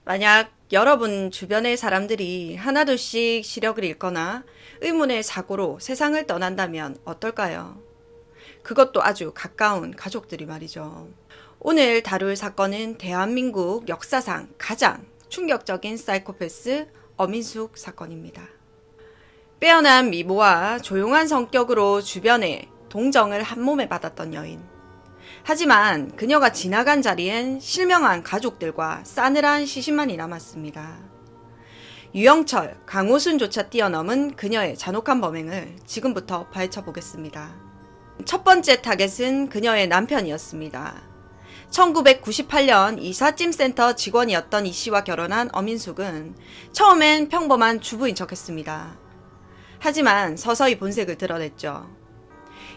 만약 여러분 주변의 사람들이 하나둘씩 시력을 잃거나 의문의 사고로 세상을 떠난다면 어떨까요? 그것도 아주 가까운 가족들이 말이죠. 오늘 다룰 사건은 대한민국 역사상 가장 충격적인 사이코패스 엄인숙 사건입니다. 빼어난 미모와 조용한 성격으로 주변에 동정을 한몸에 받았던 여인. 하지만 그녀가 지나간 자리엔 실명한 가족들과 싸늘한 시신만이 남았습니다. 유영철, 강호순조차 뛰어넘은 그녀의 잔혹한 범행을 지금부터 파헤쳐 보겠습니다. 첫 번째 타겟은 그녀의 남편이었습니다. 1998년 이삿짐센터 직원이었던 이 씨와 결혼한 엄인숙은 처음엔 평범한 주부인 척했습니다. 하지만 서서히 본색을 드러냈죠.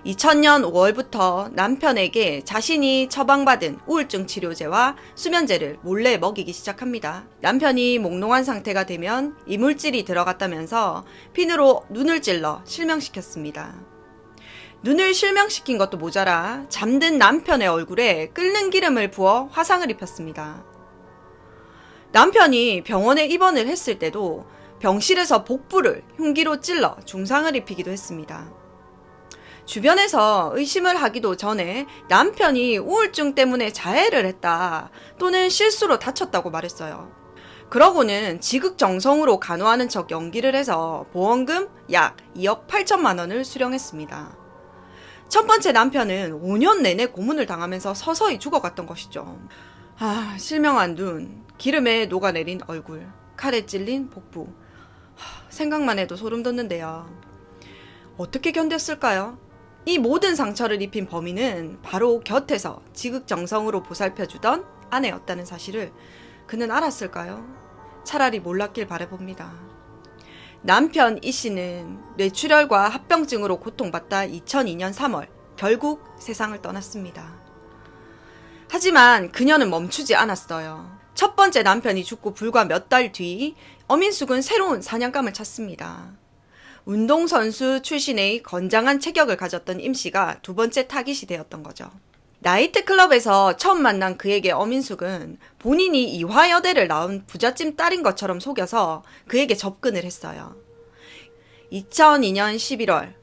2000년 5월부터 남편에게 자신이 처방받은 우울증 치료제와 수면제를 몰래 먹이기 시작합니다. 남편이 몽롱한 상태가 되면 이물질이 들어갔다면서 핀으로 눈을 찔러 실명시켰습니다. 눈을 실명시킨 것도 모자라 잠든 남편의 얼굴에 끓는 기름을 부어 화상을 입혔습니다. 남편이 병원에 입원을 했을 때도 병실에서 복부를 흉기로 찔러 중상을 입히기도 했습니다. 주변에서 의심을 하기도 전에 남편이 우울증 때문에 자해를 했다 또는 실수로 다쳤다고 말했어요. 그러고는 지극정성으로 간호하는 척 연기를 해서 보험금 약 2억 8천만 원을 수령했습니다. 첫 번째 남편은 5년 내내 고문을 당하면서 서서히 죽어갔던 것이죠. 실명한 눈, 기름에 녹아내린 얼굴, 칼에 찔린 복부. 생각만 해도 소름 돋는데요. 어떻게 견뎠을까요? 이 모든 상처를 입힌 범인은 바로 곁에서 지극정성으로 보살펴주던 아내였다는 사실을 그는 알았을까요? 차라리 몰랐길 바라봅니다. 남편 이 씨는 뇌출혈과 합병증으로 고통받다 2002년 3월 결국 세상을 떠났습니다. 하지만 그녀는 멈추지 않았어요. 첫 번째 남편이 죽고 불과 몇 달 뒤 엄인숙은 새로운 사냥감을 찾습니다. 운동선수 출신의 건장한 체격을 가졌던 임 씨가 두 번째 타깃이 되었던 거죠. 나이트클럽에서 처음 만난 그에게 엄인숙은 본인이 이화여대를 나온 부잣집 딸인 것처럼 속여서 그에게 접근을 했어요. 2002년 11월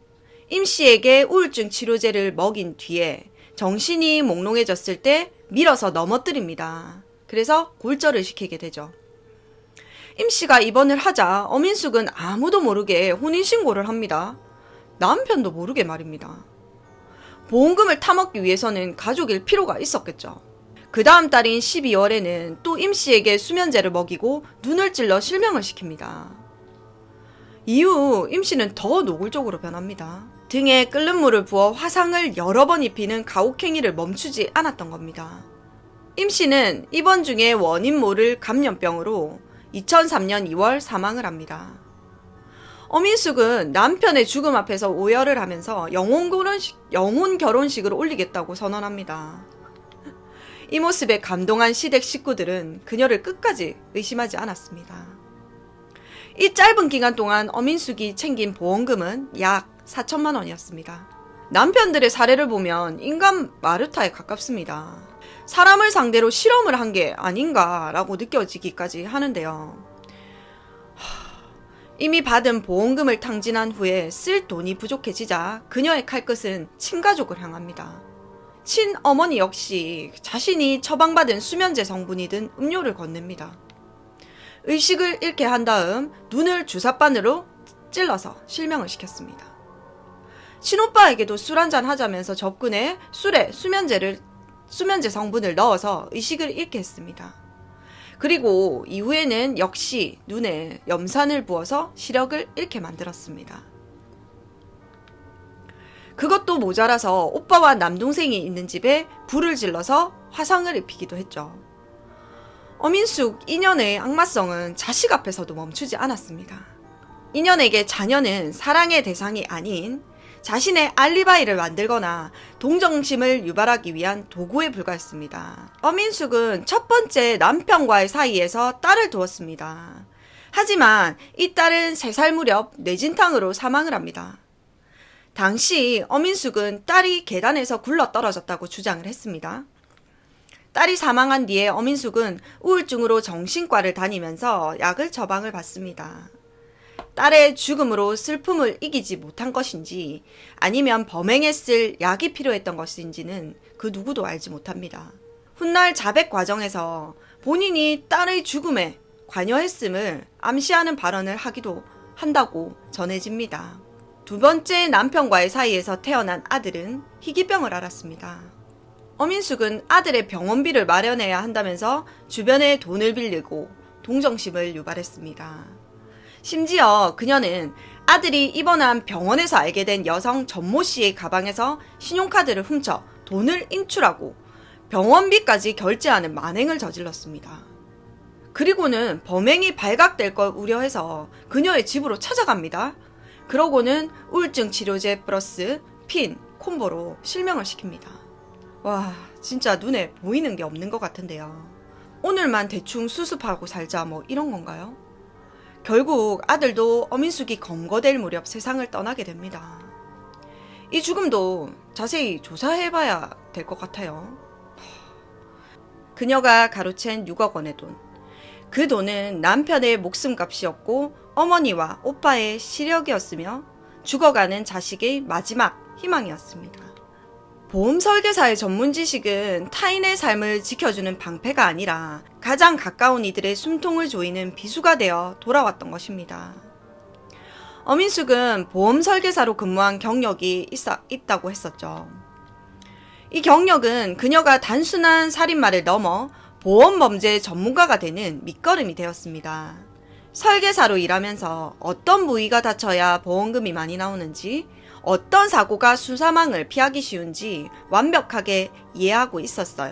임 씨에게 우울증 치료제를 먹인 뒤에 정신이 몽롱해졌을 때 밀어서 넘어뜨립니다. 그래서 골절을 시키게 되죠. 임 씨가 입원을 하자 엄인숙은 아무도 모르게 혼인신고를 합니다. 남편도 모르게 말입니다. 보험금을 타먹기 위해서는 가족일 필요가 있었겠죠. 그 다음 달인 12월에는 또 임 씨에게 수면제를 먹이고 눈을 찔러 실명을 시킵니다. 이후 임 씨는 더 노골적으로 변합니다. 등에 끓는 물을 부어 화상을 여러 번 입히는 가혹행위를 멈추지 않았던 겁니다. 임 씨는 입원 중에 원인 모를 감염병으로 2003년 2월 사망을 합니다. 엄인숙은 남편의 죽음 앞에서 오열을 하면서 영혼 결혼식을 올리겠다고 선언합니다. 이 모습에 감동한 시댁 식구들은 그녀를 끝까지 의심하지 않았습니다. 이 짧은 기간 동안 엄인숙이 챙긴 보험금은 약 4천만 원이었습니다. 남편들의 사례를 보면 인간 마르타에 가깝습니다. 사람을 상대로 실험을 한 게 아닌가라고 느껴지기까지 하는데요. 이미 받은 보험금을 탕진한 후에 쓸 돈이 부족해지자 그녀의 칼끝은 친가족을 향합니다. 친어머니 역시 자신이 처방받은 수면제 성분이 든 음료를 건넵니다. 의식을 잃게 한 다음 눈을 주사바늘로 찔러서 실명을 시켰습니다. 친오빠에게도 술 한잔 하자면서 접근해 술에 수면제 성분을 넣어서 의식을 잃게 했습니다. 그리고 이후에는 역시 눈에 염산을 부어서 시력을 잃게 만들었습니다. 그것도 모자라서 오빠와 남동생이 있는 집에 불을 질러서 화상을 입히기도 했죠. 엄인숙 이년의 악마성은 자식 앞에서도 멈추지 않았습니다. 이년에게 자녀는 사랑의 대상이 아닌 자신의 알리바이를 만들거나 동정심을 유발하기 위한 도구에 불과했습니다. 엄인숙은 첫 번째 남편과의 사이에서 딸을 두었습니다. 하지만 이 딸은 3살 무렵 뇌진탕으로 사망을 합니다. 당시 엄인숙은 딸이 계단에서 굴러 떨어졌다고 주장을 했습니다. 딸이 사망한 뒤에 어민숙은 우울증으로 정신과를 다니면서 약을 처방을 받습니다. 딸의 죽음으로 슬픔을 이기지 못한 것인지 아니면 범행에 쓸 약이 필요했던 것인지는 그 누구도 알지 못합니다. 훗날 자백 과정에서 본인이 딸의 죽음에 관여했음을 암시하는 발언을 하기도 한다고 전해집니다. 두 번째 남편과의 사이에서 태어난 아들은 희귀병을 앓았습니다. 어민숙은 아들의 병원비를 마련해야 한다면서 주변에 돈을 빌리고 동정심을 유발했습니다. 심지어 그녀는 아들이 입원한 병원에서 알게 된 여성 전모 씨의 가방에서 신용카드를 훔쳐 돈을 인출하고 병원비까지 결제하는 만행을 저질렀습니다. 그리고는 범행이 발각될 걸 우려해서 그녀의 집으로 찾아갑니다. 그러고는 우울증 치료제 플러스 핀, 콤보로 실명을 시킵니다. 와, 진짜 눈에 보이는 게 없는 것 같은데요. 오늘만 대충 수습하고 살자 뭐 이런 건가요? 결국 아들도 어민숙이 검거될 무렵 세상을 떠나게 됩니다. 이 죽음도 자세히 조사해봐야 될 것 같아요. 그녀가 가로챈 6억 원의 돈. 그 돈은 남편의 목숨값이었고 어머니와 오빠의 시력이었으며 죽어가는 자식의 마지막 희망이었습니다. 보험 설계사의 전문 지식은 타인의 삶을 지켜주는 방패가 아니라 가장 가까운 이들의 숨통을 조이는 비수가 되어 돌아왔던 것입니다. 어민숙은 보험 설계사로 근무한 경력이 있다고 했었죠. 이 경력은 그녀가 단순한 살인마를 넘어 보험 범죄 전문가가 되는 밑거름이 되었습니다. 설계사로 일하면서 어떤 부위가 다쳐야 보험금이 많이 나오는지, 어떤 사고가 수사망을 피하기 쉬운지 완벽하게 이해하고 있었어요.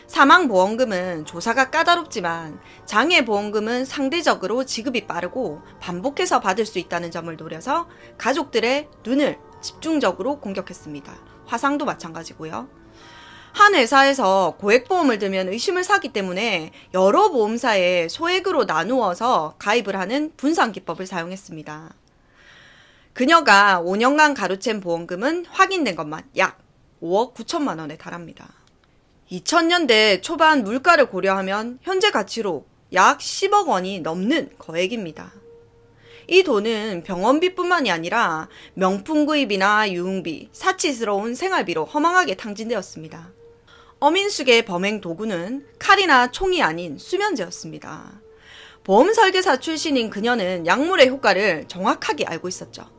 사망보험금은 조사가 까다롭지만 장애보험금은 상대적으로 지급이 빠르고 반복해서 받을 수 있다는 점을 노려서 가족들의 눈을 집중적으로 공격했습니다. 화상도 마찬가지고요. 한 회사에서 고액보험을 들면 의심을 사기 때문에 여러 보험사에 소액으로 나누어서 가입을 하는 분산기법을 사용했습니다. 그녀가 5년간 가로챈 보험금은 확인된 것만 약 5억 9천만 원에 달합니다. 2000년대 초반 물가를 고려하면 현재 가치로 약 10억 원이 넘는 거액입니다. 이 돈은 병원비뿐만이 아니라 명품 구입이나 유흥비, 사치스러운 생활비로 허망하게 탕진되었습니다. 어민숙의 범행 도구는 칼이나 총이 아닌 수면제였습니다. 보험 설계사 출신인 그녀는 약물의 효과를 정확하게 알고 있었죠.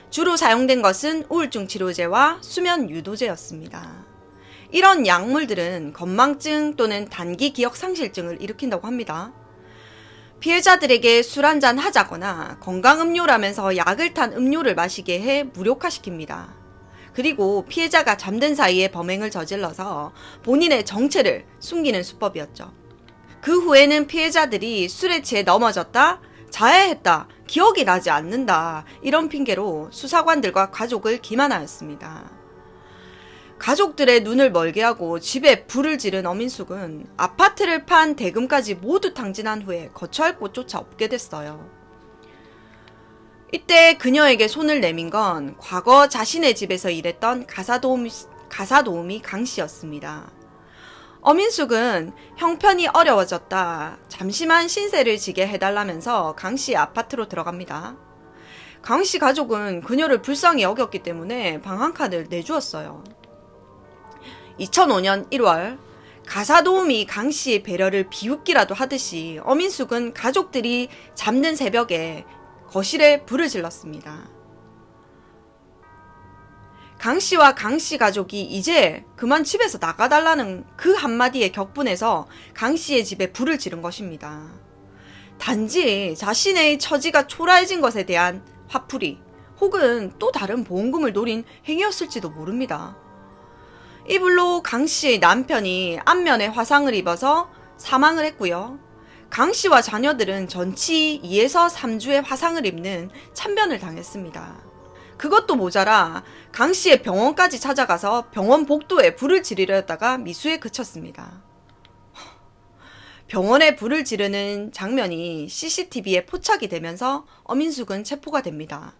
주로 사용된 것은 우울증 치료제와 수면 유도제였습니다. 이런 약물들은 건망증 또는 단기 기억 상실증을 일으킨다고 합니다. 피해자들에게 술 한잔 하자거나 건강음료라면서 약을 탄 음료를 마시게 해 무력화시킵니다. 그리고 피해자가 잠든 사이에 범행을 저질러서 본인의 정체를 숨기는 수법이었죠. 그 후에는 피해자들이 술에 취해 넘어졌다, 자해했다, 기억이 나지 않는다 이런 핑계로 수사관들과 가족을 기만하였습니다. 가족들의 눈을 멀게 하고 집에 불을 지른 어민숙은 아파트를 판 대금까지 모두 탕진한 후에 거처할 곳조차 없게 됐어요. 이때 그녀에게 손을 내민 건 과거 자신의 집에서 일했던 가사도우미 강 씨였습니다. 어민숙은 형편이 어려워졌다, 잠시만 신세를 지게 해달라면서 강 씨의 아파트로 들어갑니다. 강 씨 가족은 그녀를 불쌍히 여겼기 때문에 방 한 칸을 내주었어요. 2005년 1월 가사도우미 강 씨의 배려를 비웃기라도 하듯이 어민숙은 가족들이 잠든 새벽에 거실에 불을 질렀습니다. 강 씨와 강 씨 가족이 이제 그만 집에서 나가달라는 그 한마디에 격분해서 강 씨의 집에 불을 지른 것입니다. 단지 자신의 처지가 초라해진 것에 대한 화풀이 혹은 또 다른 보험금을 노린 행위였을지도 모릅니다. 이 불로 강 씨의 남편이 안면에 화상을 입어서 사망을 했고요. 강 씨와 자녀들은 전치 2에서 3주의 화상을 입는 참변을 당했습니다. 그것도 모자라 강 씨의 병원까지 찾아가서 병원 복도에 불을 지르려 했다가 미수에 그쳤습니다. 병원에 불을 지르는 장면이 CCTV에 포착이 되면서 어민숙은 체포가 됩니다.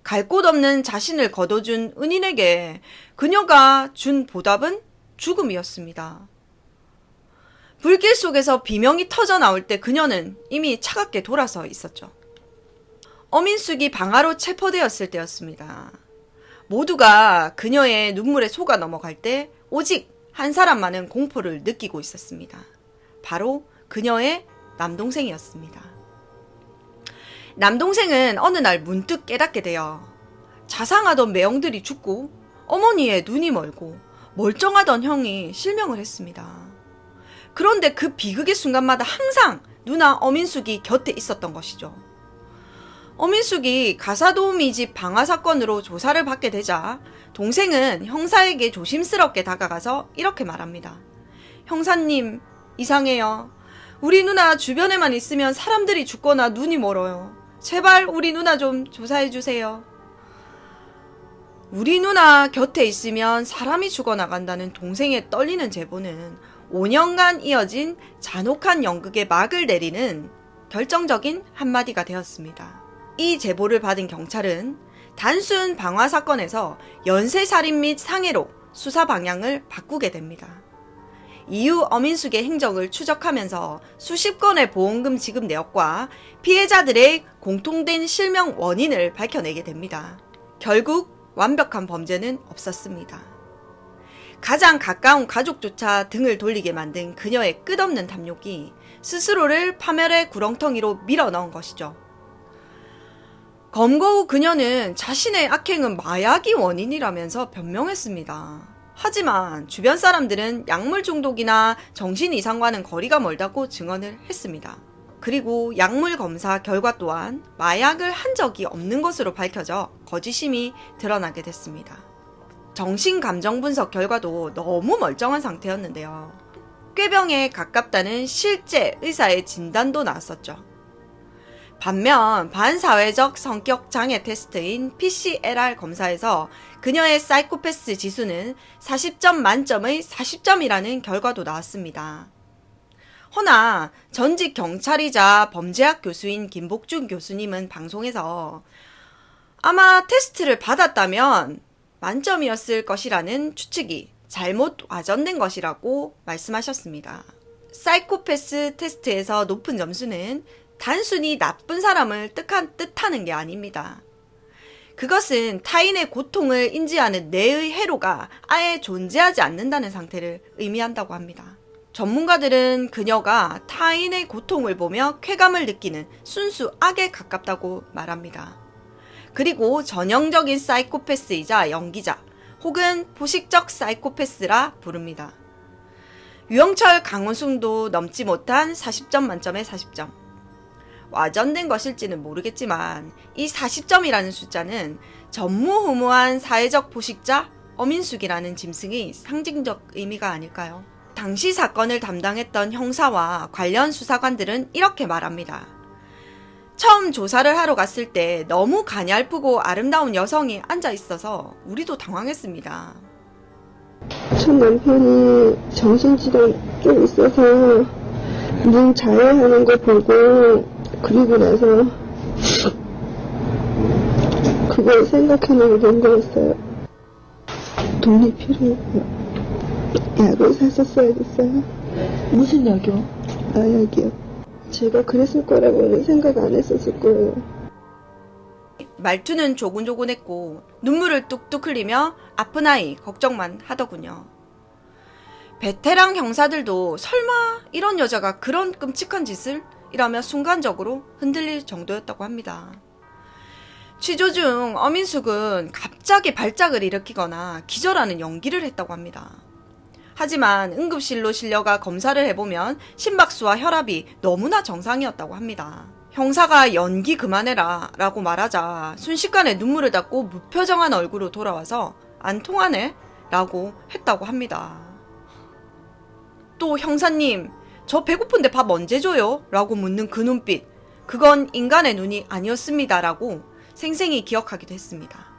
갈 곳 없는 자신을 거둬준 은인에게 그녀가 준 보답은 죽음이었습니다. 불길 속에서 비명이 터져 나올 때 그녀는 이미 차갑게 돌아서 있었죠. 어민숙이 방아로 체포되었을 때였습니다. 모두가 그녀의 눈물에 속아 넘어갈 때 오직 한 사람만은 공포를 느끼고 있었습니다. 바로 그녀의 남동생이었습니다. 남동생은 어느 날 문득 깨닫게 되어 자상하던 매형들이 죽고 어머니의 눈이 멀고 멀쩡하던 형이 실명을 했습니다. 그런데 그 비극의 순간마다 항상 누나 어민숙이 곁에 있었던 것이죠. 어민숙이 가사도우미 집 방화 사건으로 조사를 받게 되자 동생은 형사에게 조심스럽게 다가가서 이렇게 말합니다. 형사님, 이상해요. 우리 누나 주변에만 있으면 사람들이 죽거나 눈이 멀어요. 제발 우리 누나 좀 조사해주세요. 우리 누나 곁에 있으면 사람이 죽어나간다는 동생의 떨리는 제보는 5년간 이어진 잔혹한 연극의 막을 내리는 결정적인 한마디가 되었습니다. 이 제보를 받은 경찰은 단순 방화 사건에서 연쇄살인 및 상해로 수사 방향을 바꾸게 됩니다. 이후 어민숙의 행적을 추적하면서 수십 건의 보험금 지급 내역과 피해자들의 공통된 실명 원인을 밝혀내게 됩니다. 결국 완벽한 범죄는 없었습니다. 가장 가까운 가족조차 등을 돌리게 만든 그녀의 끝없는 탐욕이 스스로를 파멸의 구렁텅이로 밀어넣은 것이죠. 검거 후 그녀는 자신의 악행은 마약이 원인이라면서 변명했습니다. 하지만 주변 사람들은 약물 중독이나 정신 이상과는 거리가 멀다고 증언을 했습니다. 그리고 약물 검사 결과 또한 마약을 한 적이 없는 것으로 밝혀져 거짓임이 드러나게 됐습니다. 정신감정분석 결과도 너무 멀쩡한 상태였는데요. 꾀병에 가깝다는 실제 의사의 진단도 나왔었죠. 반면 반사회적 성격 장애 테스트인 PCLR 검사에서 그녀의 사이코패스 지수는 40점 만점의 40점이라는 결과도 나왔습니다. 허나 전직 경찰이자 범죄학 교수인 김복준 교수님은 방송에서 아마 테스트를 받았다면 만점이었을 것이라는 추측이 잘못 와전된 것이라고 말씀하셨습니다. 사이코패스 테스트에서 높은 점수는 단순히 나쁜 사람을 뜻하는 게 아닙니다. 그것은 타인의 고통을 인지하는 뇌의 회로가 아예 존재하지 않는다는 상태를 의미한다고 합니다. 전문가들은 그녀가 타인의 고통을 보며 쾌감을 느끼는 순수 악에 가깝다고 말합니다. 그리고 전형적인 사이코패스이자 연기자 혹은 포식적 사이코패스라 부릅니다. 유영철, 강원순도 넘지 못한 40점 만점의 40점. 와전된 것일지는 모르겠지만 이 40점이라는 숫자는 전무후무한 사회적 포식자 어민숙이라는 짐승의 상징적 의미가 아닐까요? 당시 사건을 담당했던 형사와 관련 수사관들은 이렇게 말합니다. 처음 조사를 하러 갔을 때 너무 가냘프고 아름다운 여성이 앉아 있어서 우리도 당황했습니다. 전 남편이 정신질환 좀 있어서 눈 자해하는 거 보고 그리고 나서 그걸 생각해내게 된 거였어요. 돈이 필요해요. 약을 샀었어야 됐어요. 무슨 약이요? 마약이요. 제가 그랬을 거라고는 생각 안 했었을 거예요. 말투는 조곤조곤했고 눈물을 뚝뚝 흘리며 아픈 아이 걱정만 하더군요. 베테랑 형사들도 설마 이런 여자가 그런 끔찍한 짓을? 이라며 순간적으로 흔들릴 정도였다고 합니다. 취조 중 어민숙은 갑자기 발작을 일으키거나 기절하는 연기를 했다고 합니다. 하지만 응급실로 실려가 검사를 해보면 심박수와 혈압이 너무나 정상이었다고 합니다. 형사가 연기 그만해라 라고 말하자 순식간에 눈물을 닦고 무표정한 얼굴로 돌아와서 안 통하네? 라고 했다고 합니다. 또 형사님, 저 배고픈데 밥 언제 줘요? 라고 묻는 그 눈빛, 그건 인간의 눈이 아니었습니다 라고 생생히 기억하기도 했습니다.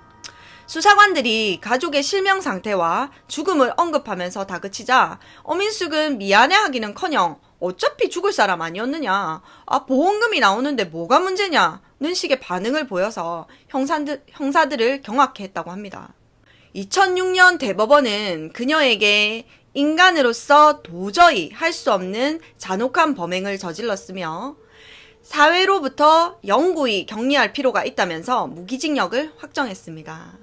수사관들이 가족의 실명 상태와 죽음을 언급하면서 다그치자 어민숙은 미안해하기는커녕 어차피 죽을 사람 아니었느냐, 보험금이 나오는데 뭐가 문제냐는 식의 반응을 보여서 형사들을 경악해 했다고 합니다. 2006년 대법원은 그녀에게 인간으로서 도저히 할 수 없는 잔혹한 범행을 저질렀으며 사회로부터 영구히 격리할 필요가 있다면서 무기징역을 확정했습니다.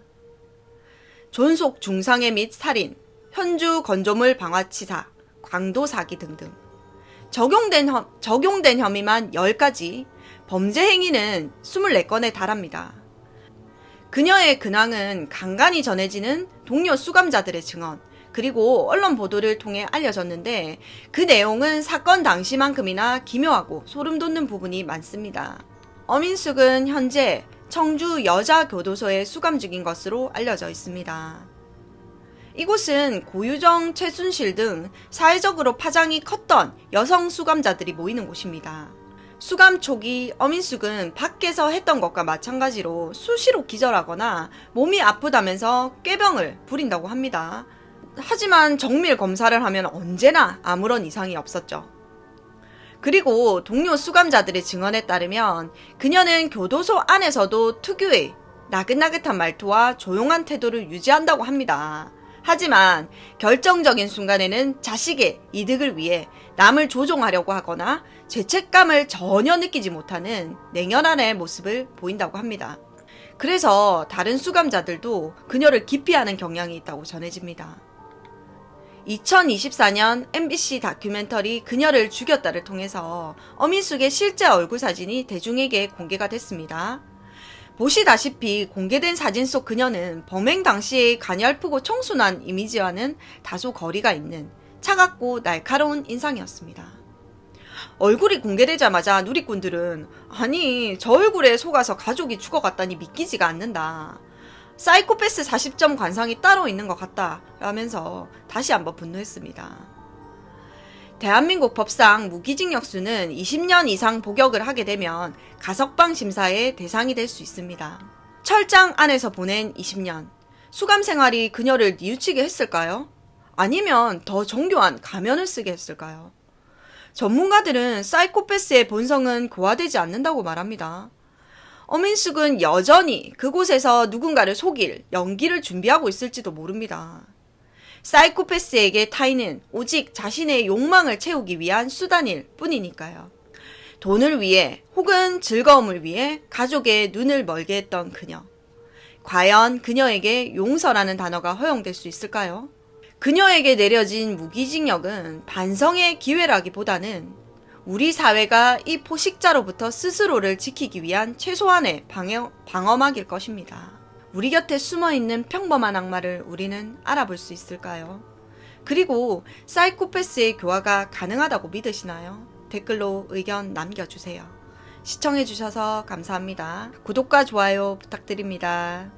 존속 중상해 및 살인, 현주 건조물 방화치사, 강도 사기 등등 적용된 혐의만 10가지, 범죄 행위는 24건에 달합니다. 그녀의 근황은 간간히 전해지는 동료 수감자들의 증언, 그리고 언론 보도를 통해 알려졌는데 그 내용은 사건 당시만큼이나 기묘하고 소름 돋는 부분이 많습니다. 엄인숙은 현재 청주 여자교도소에 수감 중인 것으로 알려져 있습니다. 이곳은 고유정, 최순실 등 사회적으로 파장이 컸던 여성 수감자들이 모이는 곳입니다. 수감 초기 엄인숙은 밖에서 했던 것과 마찬가지로 수시로 기절하거나 몸이 아프다면서 꾀병을 부린다고 합니다. 하지만 정밀 검사를 하면 언제나 아무런 이상이 없었죠. 그리고 동료 수감자들의 증언에 따르면 그녀는 교도소 안에서도 특유의 나긋나긋한 말투와 조용한 태도를 유지한다고 합니다. 하지만 결정적인 순간에는 자식의 이득을 위해 남을 조종하려고 하거나 죄책감을 전혀 느끼지 못하는 냉혈한의 모습을 보인다고 합니다. 그래서 다른 수감자들도 그녀를 기피하는 경향이 있다고 전해집니다. 2024년 MBC 다큐멘터리 그녀를 죽였다를 통해서 엄인숙의 실제 얼굴 사진이 대중에게 공개가 됐습니다. 보시다시피 공개된 사진 속 그녀는 범행 당시의 가냘프고 청순한 이미지와는 다소 거리가 있는 차갑고 날카로운 인상이었습니다. 얼굴이 공개되자마자 누리꾼들은 아니 저 얼굴에 속아서 가족이 죽어갔다니 믿기지가 않는다. 사이코패스 40점 관상이 따로 있는 것 같다 라면서 다시 한번 분노했습니다. 대한민국 법상 무기징역수는 20년 이상 복역을 하게 되면 가석방 심사의 대상이 될 수 있습니다. 철장 안에서 보낸 20년, 수감 생활이 그녀를 뉘우치게 했을까요? 아니면 더 정교한 가면을 쓰게 했을까요? 전문가들은 사이코패스의 본성은 고화되지 않는다고 말합니다. 엄인숙은 여전히 그곳에서 누군가를 속일 연기를 준비하고 있을지도 모릅니다. 사이코패스에게 타인은 오직 자신의 욕망을 채우기 위한 수단일 뿐이니까요. 돈을 위해 혹은 즐거움을 위해 가족의 눈을 멀게 했던 그녀. 과연 그녀에게 용서라는 단어가 허용될 수 있을까요? 그녀에게 내려진 무기징역은 반성의 기회라기보다는 우리 사회가 이 포식자로부터 스스로를 지키기 위한 최소한의 방어막일 것입니다. 우리 곁에 숨어있는 평범한 악마를 우리는 알아볼 수 있을까요? 그리고 사이코패스의 교화가 가능하다고 믿으시나요? 댓글로 의견 남겨주세요. 시청해주셔서 감사합니다. 구독과 좋아요 부탁드립니다.